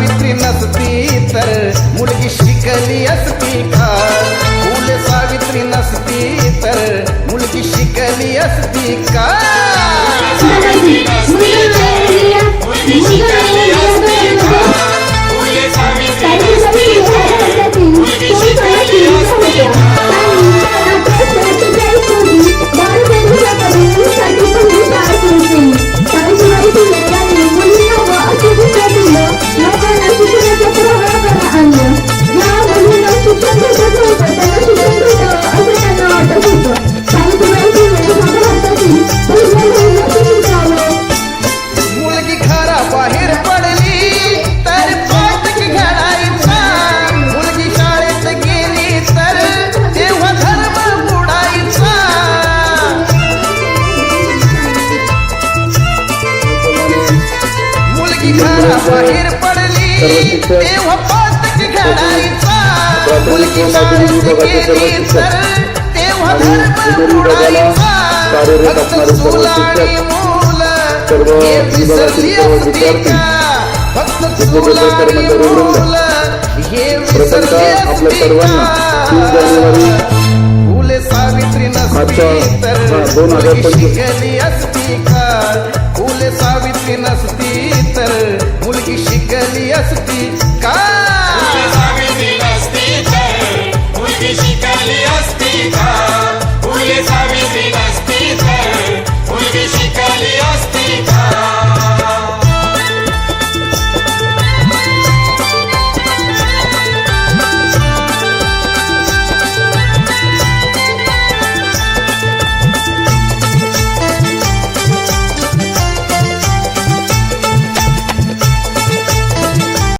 सावित्री नसती तर मुलगी शिकली असती का? फुले सावित्री नसती तर मुलगी शिकली असती का? मुलगी घराबाहेर पडली तर पातक घडायचा, मुलगी शाळेत गेली तर तेव्हा धर्म बुडायचा. मुलगी घराबाहेर पडली तेव्हा पातक घडायचा, मुलगी शाळेत गेली तर तेव्हा धर्म बुडायचा. फक्त चूल आणि मूल हे विसरली असती का? फक्त चूल आणि मूल हे विसरली असती का? फुले सावित्री नसती तर मुलगी शिकली असती का? फुले सावित्री नसती तर मुलगी शिकली असती का? सावित्री नसती तर मुलगी शिकली असती का?